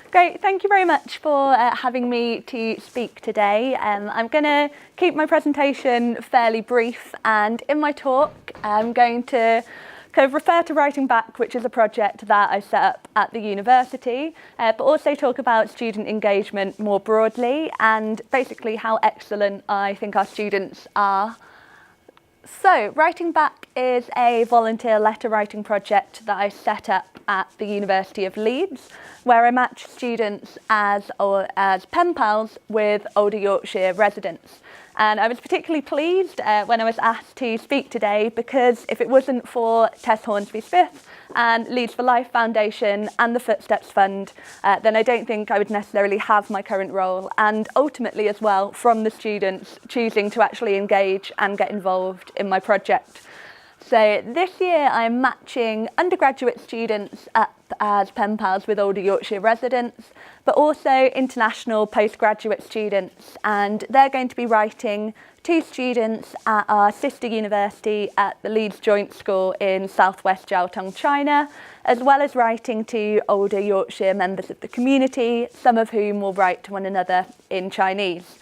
Great, thank you very much for having me to speak today. I'm going to keep my presentation fairly brief, and in my talk I'm going to kind of refer to Writing Back, which is a project that I set up at the university, but also talk about student engagement more broadly and basically how excellent I think our students are. So, Writing Back is a volunteer letter writing project that I set up at the University of Leeds, where I match students as pen pals with older Yorkshire residents. And I was particularly pleased when I was asked to speak today, because if it wasn't for Tess Hornsby Smith and Leeds for Life Foundation and the Footsteps Fund, then I don't think I would necessarily have my current role, and ultimately as well from the students choosing to actually engage and get involved in my project. So this year I'm matching undergraduate students up as pen pals with older Yorkshire residents, but also international postgraduate students, and they're going to be writing to students at our sister university at the Leeds Joint School in Southwest Jiaotong, China, as well as writing to older Yorkshire members of the community, some of whom will write to one another in Chinese.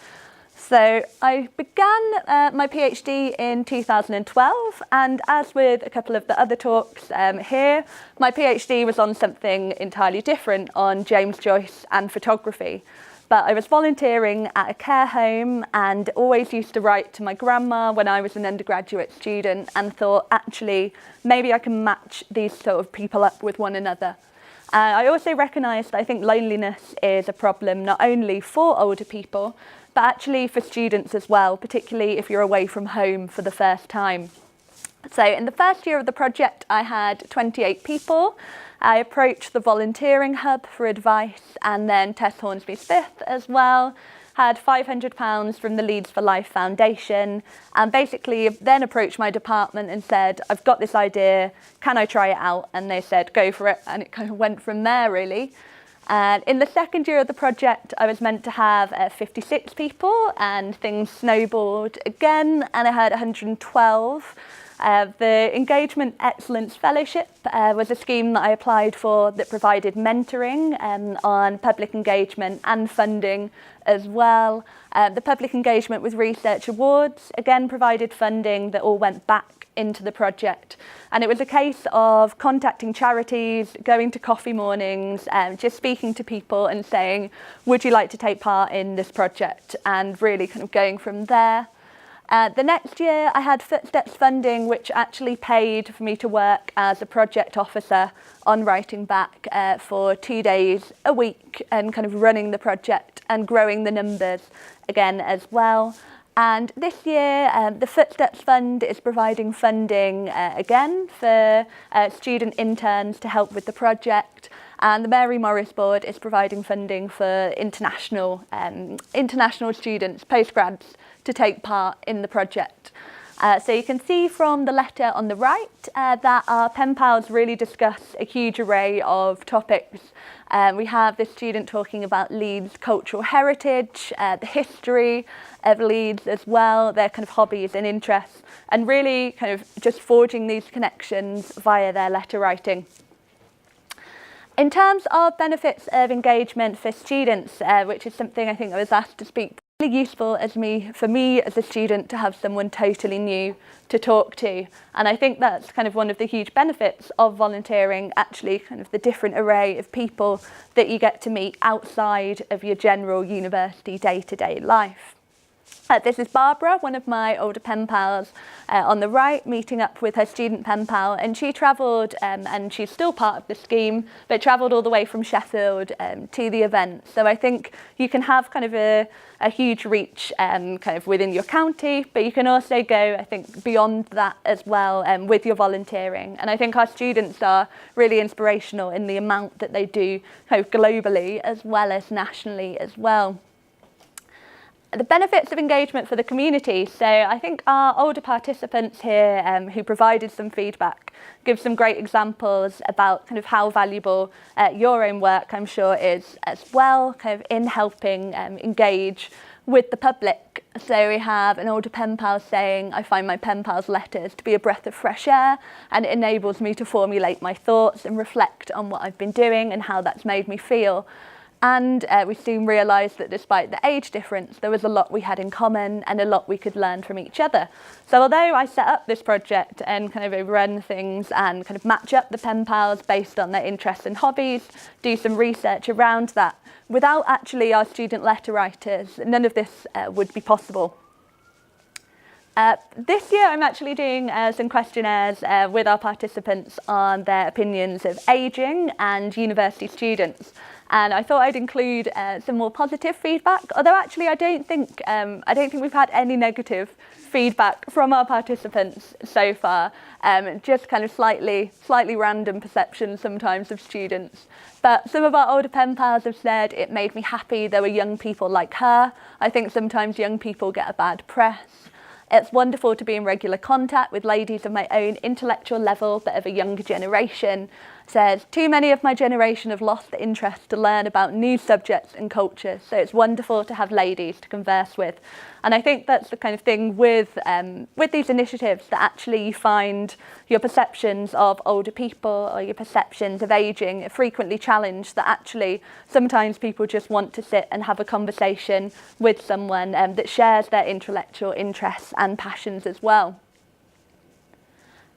So I began my PhD in 2012, and as with a couple of the other talks here, my PhD was on something entirely different, on James Joyce and photography. But I was volunteering at a care home and always used to write to my grandma when I was an undergraduate student, and thought, actually, maybe I can match these sort of people up with one another. I also recognised that I think loneliness is a problem not only for older people, but actually for students as well, particularly if you're away from home for the first time. So in the first year of the project, I had 28 people. I approached the volunteering hub for advice, and then Tess Hornsby Smith as well, had £500 from the Leeds for Life Foundation, and basically then approached my department and said, I've got this idea, can I try it out? And they said, go for it, and it kind of went from there really. And in the second year of the project, I was meant to have 56 people, and things snowballed again, and I had 112. The Engagement Excellence Fellowship was a scheme that I applied for that provided mentoring on public engagement and funding as well. The Public Engagement with Research Awards again provided funding that all went back into the project. And it was a case of contacting charities, going to coffee mornings, just speaking to people and saying, would you like to take part in this project? And really kind of going from there. The next year I had Footsteps funding, which actually paid for me to work as a project officer on Writing Back for 2 days a week, and kind of running the project and growing the numbers again as well. And this year, the Footsteps Fund is providing funding again for student interns to help with the project. And the Mary Morris Board is providing funding for international students, postgrads, to take part in the project. So you can see from the letter on the right that our pen pals really discuss a huge array of topics. We have this student talking about Leeds' cultural heritage, the history of Leeds as well, their kind of hobbies and interests, and really kind of just forging these connections via their letter writing. In terms of benefits of engagement for students, which is something I think I was asked to speak, really useful for me as a student to have someone totally new to talk to. And I think that's kind of one of the huge benefits of volunteering, actually kind of the different array of people that you get to meet outside of your general university day-to-day life. This is Barbara, one of my older pen pals on the right, meeting up with her student pen pal, and she travelled, and she's still part of the scheme, but travelled all the way from Sheffield to the event. So I think you can have kind of a huge reach kind of within your county, but you can also go, I think, beyond that as well with your volunteering. And I think our students are really inspirational in the amount that they do kind of globally as well as nationally as well. The benefits of engagement for the community. So I think our older participants here who provided some feedback give some great examples about kind of how valuable your own work, I'm sure, is as well, kind of in helping engage with the public. So we have an older pen pal saying, I find my pen pal's letters to be a breath of fresh air, and it enables me to formulate my thoughts and reflect on what I've been doing and how that's made me feel. And we soon realised that despite the age difference, there was a lot we had in common and a lot we could learn from each other. So although I set up this project and kind of run things and kind of match up the pen pals based on their interests and hobbies, do some research around that, without actually our student letter writers, none of this would be possible. This year I'm actually doing some questionnaires with our participants on their opinions of ageing and university students. And I thought I'd include some more positive feedback, although actually I don't think we've had any negative feedback from our participants so far, just kind of slightly random perceptions sometimes of students. But some of our older pen pals have said it made me happy there were young people like her. I think sometimes young people get a bad press. It's wonderful to be in regular contact with ladies of my own intellectual level but of a younger generation. Says, too many of my generation have lost the interest to learn about new subjects and cultures, so it's wonderful to have ladies to converse with. And I think that's the kind of thing with these initiatives, that actually you find your perceptions of older people or your perceptions of ageing are frequently challenged, that actually sometimes people just want to sit and have a conversation with someone that shares their intellectual interests and passions as well.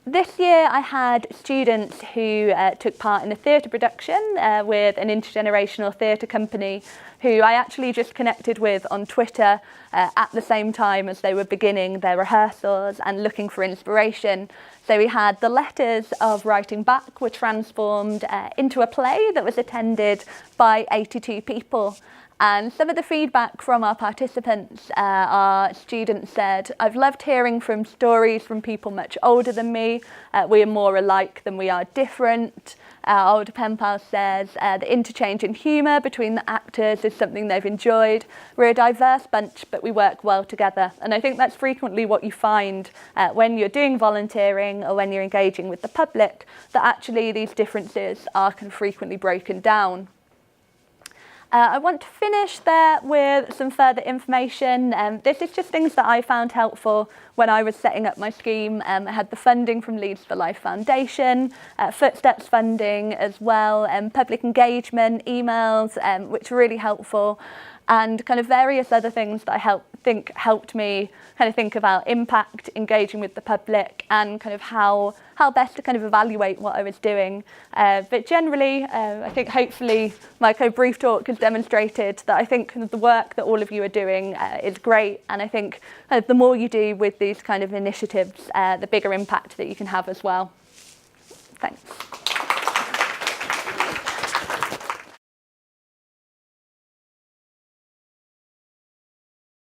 This year I had students who took part in a theatre production with an intergenerational theatre company who I actually just connected with on Twitter at the same time as they were beginning their rehearsals and looking for inspiration. So we had the letters of writing back were transformed into a play that was attended by 82 people. And some of the feedback from our participants, our students said, I've loved hearing from stories from people much older than me. We are more alike than we are different. Our older pen pal says the interchange in humour between the actors is something they've enjoyed. We're a diverse bunch, but we work well together. And I think that's frequently what you find when you're doing volunteering or when you're engaging with the public, that actually these differences are kind of frequently broken down. I want to finish there with some further information. This is just things that I found helpful when I was setting up my scheme. I had the funding from Leeds for Life Foundation, Footsteps funding as well, public engagement, emails, which were really helpful, and kind of various other things that I think helped me kind of think about impact, engaging with the public, and kind of how best to kind of evaluate what I was doing. But generally, I think hopefully my kind of brief talk has demonstrated that I think kind of the work that all of you are doing is great, and I think kind of the more you do with these kind of initiatives, the bigger impact that you can have as well. Thanks.